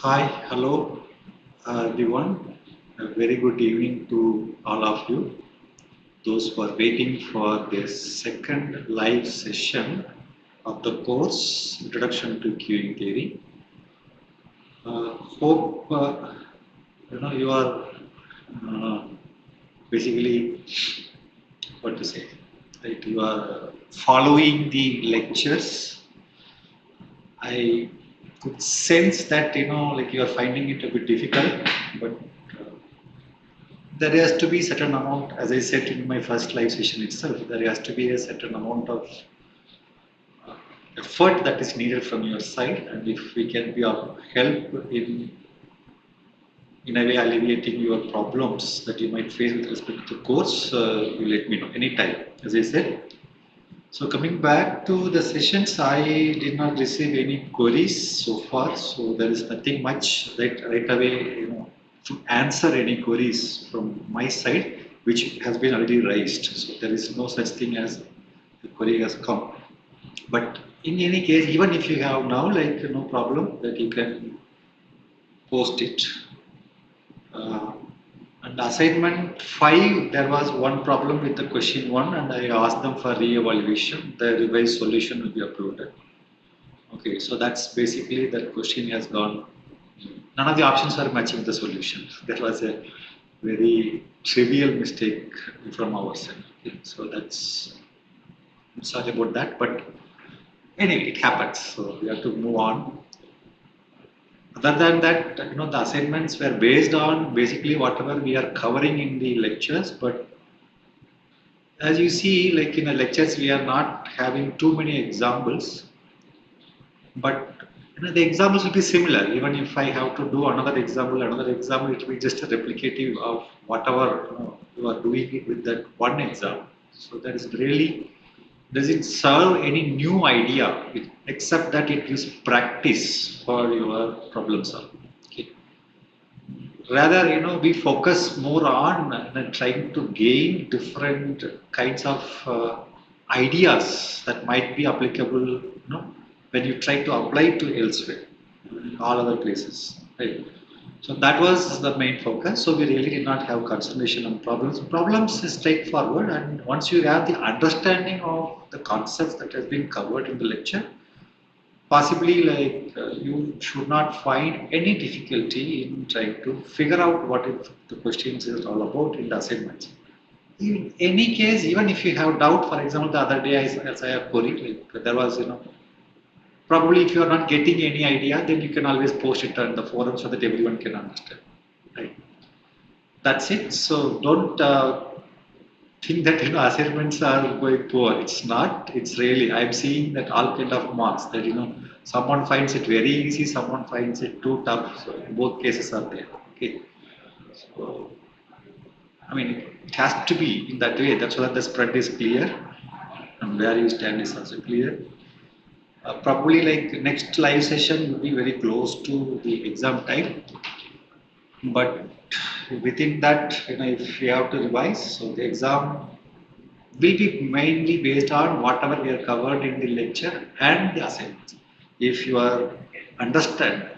Hi, hello everyone. A very good evening to all of you. Those who are waiting for this second live session of the course Introduction to Queuing Theory. Hope you are uh, basically what to say. Right, you are following the lectures. I could sense that like you are finding it a bit difficult, but there has to be certain amount, as I said in my first live session itself, there has to be a certain amount of uh, effort that is needed from your side, and if we can be of help in a way alleviating your problems that you might face with respect to the course, you let me know anytime, as I said. So coming back to the sessions, I did not receive any queries so far, so there is nothing much right away, to answer any queries from my side, which has been already raised. So there is no such thing as the query has come. But in any case, even if you have now, like no problem that you can post it. Uh, and assignment 5, there was one problem with the question 1, and I asked them for re-evaluation. The revised solution will be uploaded. Okay, so that's basically that question has gone. None of the options are matching the solution. That was a very trivial mistake from our side. Okay, so I'm sorry about that, but anyway, it happens. So we have to move on. Other than that, the assignments were based on basically whatever we are covering in the lectures, but as you see, like in the lectures, we are not having too many examples, but the examples will be similar. Even if I have to do another example, it will be just a replicative of whatever you are doing it with that one example. So that is really doesn't serve any new idea, except that it gives practice for your problem solving. Okay. Rather, we focus more on trying to gain different kinds of ideas that might be applicable, when you try to apply it to elsewhere, in all other places, right? So that was the main focus. So we really did not have concentration on problems. Problems is straightforward, and once you have the understanding of the concepts that has been covered in the lecture, possibly like you should not find any difficulty in trying to figure out what the questions is all about in the assignments. In any case, even if you have doubt, for example, the other day as I have queried, like, there was, probably if you are not getting any idea, then you can always post it on the forum so that everyone can understand. Right. That's it. So don't think that assignments are going poor. It's not. It's really. I'm seeing that all kind of marks that someone finds it very easy, someone finds it too tough. So both cases are there. Okay. So I mean, it has to be in that way. That's why the spread is clear, and where you stand is also clear. Probably like next live session will be very close to the exam time, but within that, if we have to revise, so the exam will be mainly based on whatever we are covered in the lecture and the assignments. If you are understand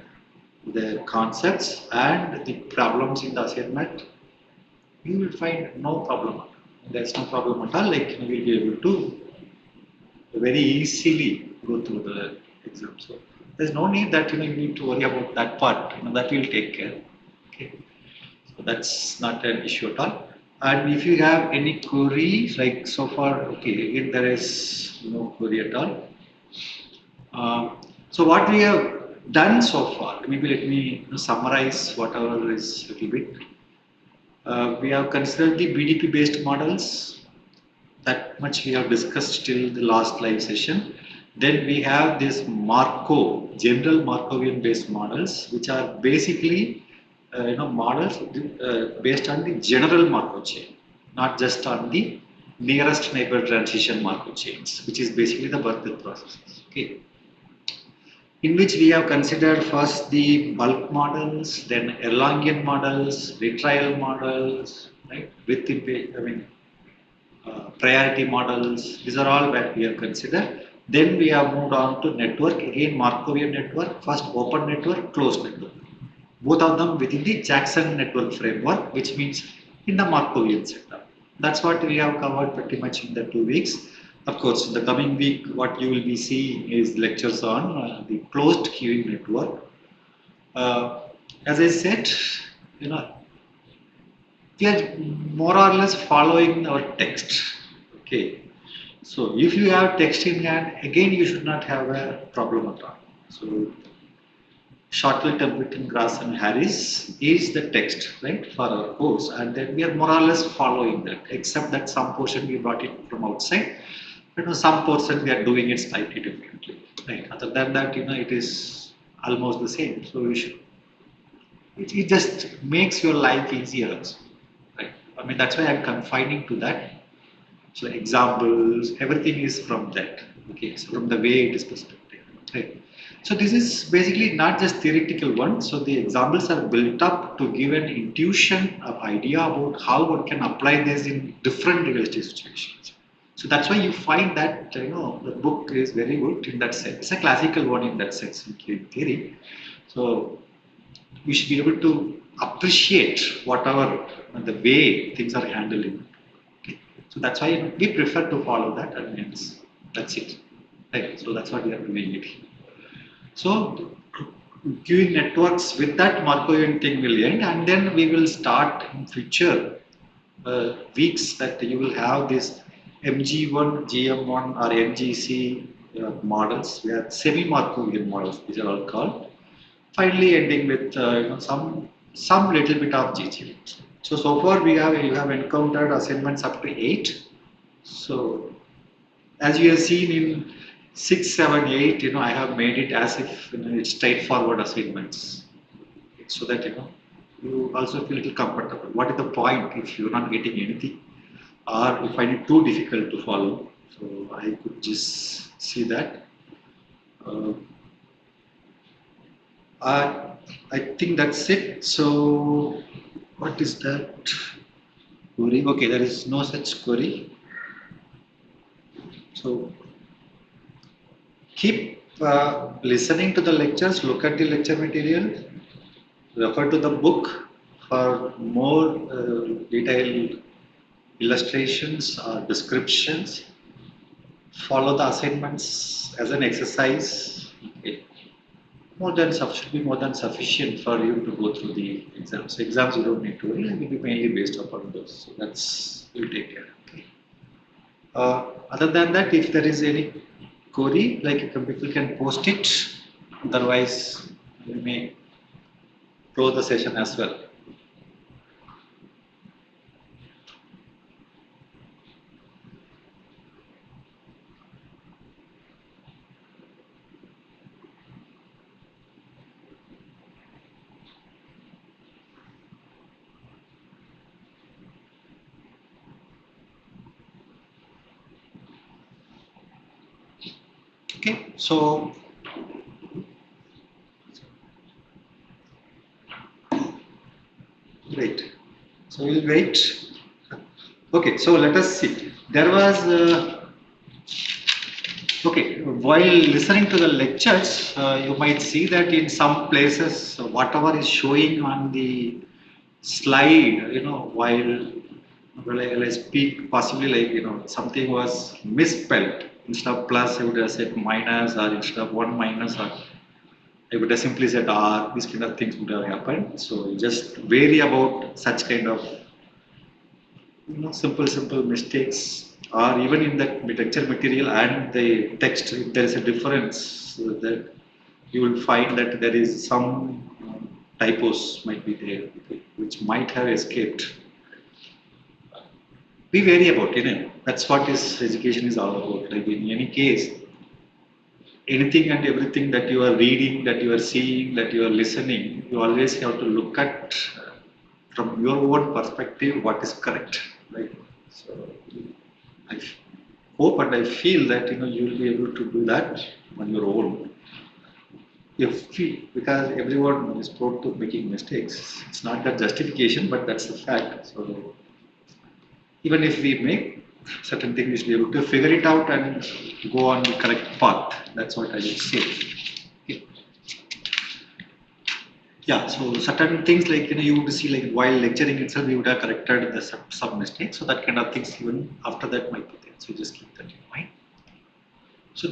the concepts and the problems in the assignment, you will find no problem. There's no problem at all. Like you will be able to very easily go through the exam. So there's no need that you need to worry about that part. That will take care. Okay. So that's not an issue at all. And if you have any queries, like so far, okay, again there is no query at all. So what we have done so far, maybe let me summarize whatever is a little bit. We have considered the BDP based models. That much we have discussed till the last live session. Then we have this general Markovian based models, which are basically models based on the general Markov chain, not just on the nearest neighbor transition Markov chains, which is basically the birth processes. Okay, in which we have considered first the bulk models, then Erlangen models, retrial models, right? Priority models. These are all that we have considered. Then we have moved on to network, again Markovian network, first open network, closed network. both of them within the Jackson network framework, which means in the Markovian setup. That's what we have covered pretty much in the 2 weeks. Of course, in the coming week, what you will be seeing is lectures on the closed queuing network. As I said, you know, we are more or less following our text. Okay, so if you have text in hand, again you should not have a problem at all. So Shortwell, Templeton, Grass and Harris is the text, right, for our course, and then we are more or less following that, except that some portion we brought it from outside, but some portion we are doing it slightly differently, right. Other than that, it is almost the same. So you should, it just makes your life easier also, right. I mean, that's why I'm confining to that. So examples, everything is from that. Okay, so from the way it is presented. Right. So this is basically not just theoretical one. So the examples are built up to give an intuition of idea about how one can apply this in different real estate situations. So that's why you find that the book is very good in that sense. It's a classical one in that sense in theory. So you should be able to appreciate whatever the way things are handled. Okay. So that's why we prefer to follow that, and hence that's it. Right. So that's what we are doing it. So queuing networks with that Markovian thing will end, and then we will start in future weeks that you will have this MG1, GM1 or MGC models. We have semi-Markovian models, these are all called. Finally ending with some little bit of GG. So far you have encountered assignments up to 8. So as you have seen in 6, 7, 8, I have made it as if it's straightforward assignments, so that you also feel a little comfortable. What is the point if you're not getting anything, or you find it too difficult to follow? So I could just see that. I think that's it. So what is that query? Okay, there is no such query. So keep listening to the lectures, look at the lecture material, refer to the book for more detailed illustrations or descriptions, follow the assignments as an exercise. Okay. Should be more than sufficient for you to go through the exams. So exams you don't need to worry, it will be mainly based upon those. So that's, you take care. Okay. Other than that, if there is any query, like people can post it. Otherwise, we may close the session as well. Okay, so great. So we'll wait. Okay, so let us see. There was okay. While listening to the lectures, you might see that in some places, whatever is showing on the slide, while I speak, possibly something was misspelled. Instead of plus, I would have said minus, or instead of one minus, or I would have simply said R. These kind of things would have happened. So just vary about such kind of simple mistakes, or even in the lecture material and the text, if there is a difference, so that you will find that there is some typos might be there, which might have escaped. Be wary about it. That's what this education is all about. Like in any case, anything and everything that you are reading, that you are seeing, that you are listening, you always have to look at from your own perspective what is correct, right? So I hope and I feel that you will be able to do that on your own. Because everyone is prone to making mistakes. It's not that justification, but that's the fact. So even if we make certain things, we should be able to figure it out and go on the correct path. That's what I would say. Okay. Yeah, so certain things like you would see like while lecturing itself, you would have corrected the some mistakes. So that kind of things even after that might be there. So just keep that in mind. So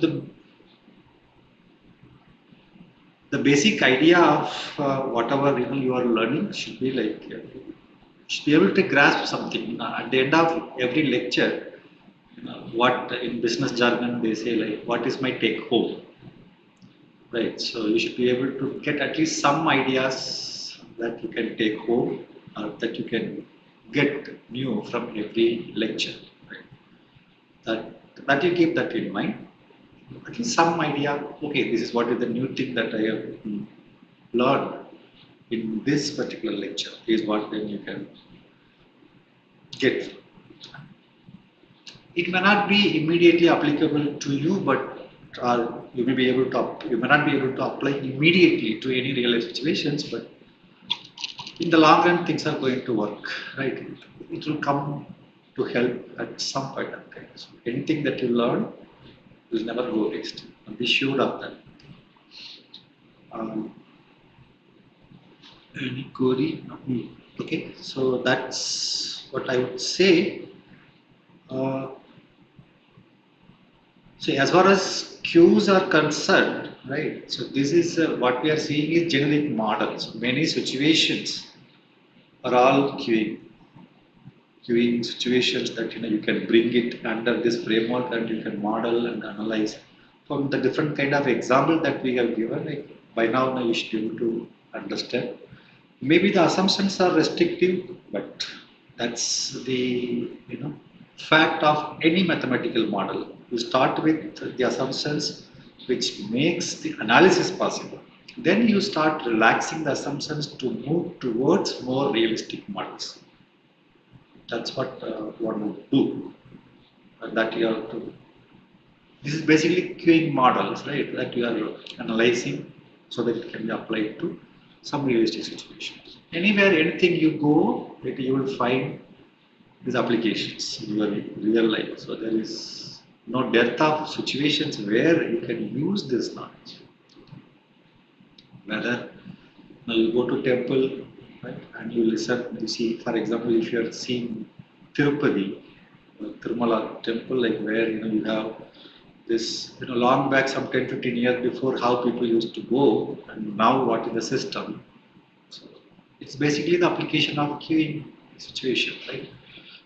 the basic idea of whatever you are learning should be like should be able to grasp something. At the end of every lecture, what in business jargon they say like what is my take home, right? So you should be able to get at least some ideas that you can take home, that you can get new from every lecture, right? That you keep that in mind. At least some idea. Okay, this is what is the new thing that I have learned in this particular lecture. Is what then you can get. It may not be immediately applicable to you, but you may be able to. You may not be able to apply immediately to any real life situations, but in the long run, things are going to work, right? It will come to help at some point of time. So anything that you learn will never go waste. And be sure of that. Um, any query? Okay, so that's what I would say. Uh, so as far as queues are concerned, right? So this is what we are seeing is generic models. Many situations are all queuing situations that you can bring it under this framework and you can model and analyze from the different kind of example that we have given. Like by now you should be able to understand. Maybe the assumptions are restrictive, but that's the fact of any mathematical model. You start with the assumptions which makes the analysis possible. Then you start relaxing the assumptions to move towards more realistic models. That's what one would do. That you have to. This is basically queuing models, right? That you are analyzing so that it can be applied to some realistic situations. Anywhere, anything you go, you will find these applications in your real life. So there is no dearth of situations where you can use this knowledge. Whether you go to temple, right, and you listen, you see, for example, if you are seeing Tirupati, Tirumala temple, like where you have this long back some 10-15 years before how people used to go and now what is the system. So it's basically the application of queuing situation, right?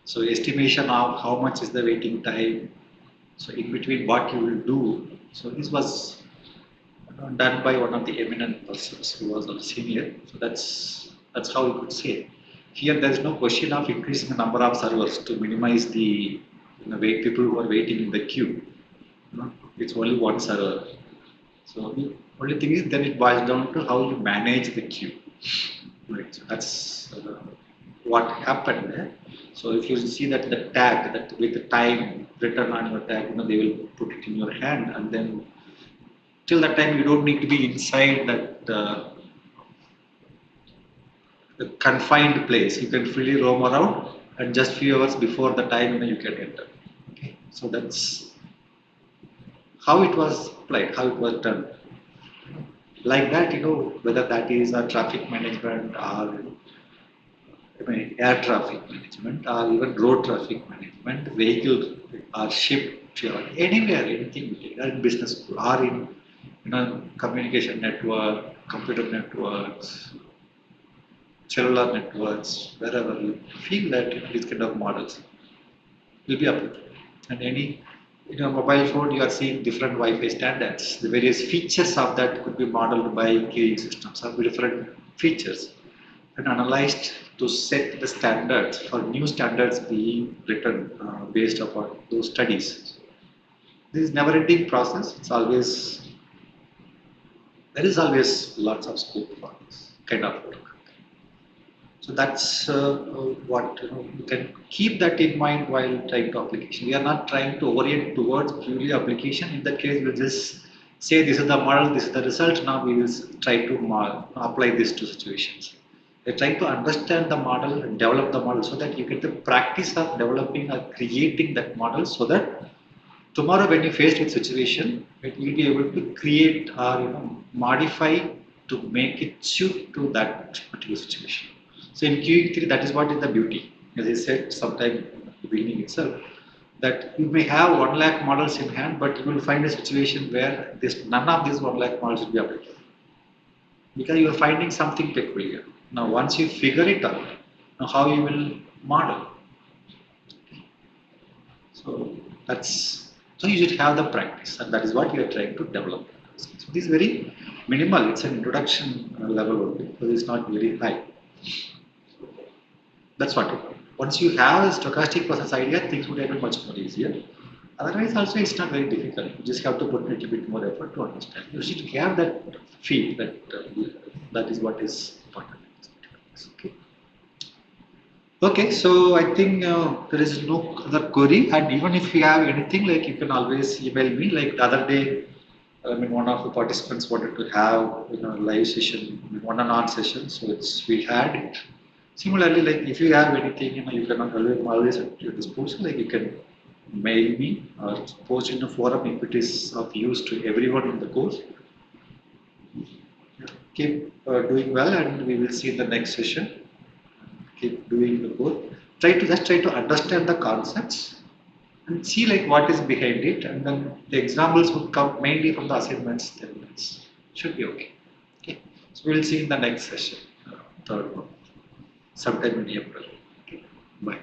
So estimation of how much is the waiting time. So in between what you will do. So this was done by one of the eminent persons who was a senior. So that's how you could say. Here there is no question of increasing the number of servers to minimize the wait people who are waiting in the queue. It's only one server. So the only thing is then it boils down to how you manage the queue. Right. So that's what happened there. So if you see that the tag that with the time written on your tag, they will put it in your hand, and then till that time you don't need to be inside that the confined place. You can freely roam around, and just few hours before the time you can enter. Okay. So that's how it was applied, how it was done. Like that, whether that is a traffic management or air traffic management or even road traffic management, vehicle or ship, anywhere, anything you take, or in business school, or in communication network, computer networks, cellular networks, wherever you feel that these kind of models will be applicable. And any mobile phone, you are seeing different Wi-Fi standards. The various features of that could be modeled by queuing systems of different features and analyzed to set the standards for new standards being written based upon those studies. This is never-ending process. It's always there is always lots of scope for this kind of work. So that's what you can keep that in mind while trying to application. We are not trying to orient towards purely application. In that case, we'll just say this is the model, this is the result. Now we will try to apply this to situations. We're trying to understand the model and develop the model so that you get the practice of developing or creating that model so that tomorrow when you faced with situation, you will be able to create or modify to make it suit to that particular situation. So in QE3, that is what is the beauty. As I said sometime at the beginning itself, that you may have 1 lakh models in hand, but you will find a situation where none of these 1 lakh models will be applicable. Because you are finding something peculiar. Now once you figure it out, now how you will model. So so you should have the practice, and that is what you are trying to develop. So this is very minimal. It's an introduction level only, because it's not very high. That's what it is. Once you have a stochastic process idea, things would get much more easier. Otherwise, also it's not very difficult. You just have to put a little bit more effort to understand. You should have that feel that that is what is important. Okay. Okay, so I think there is no other query, and even if you have anything, like you can always email me. Like the other day, I mean, one of the participants wanted to have live session, one-on-one session, so we had it. Similarly, like if you have anything, you can always at your disposal. Like you can mail me or post in the forum if it is of use to everyone in the course. Keep doing well, and we will see in the next session. Keep doing the course. Try to understand the concepts and see like what is behind it, and then the examples would come mainly from the assignments. Then it should be okay. Okay. So we will see in the next session, third one, sometime in April. Okay. Bye.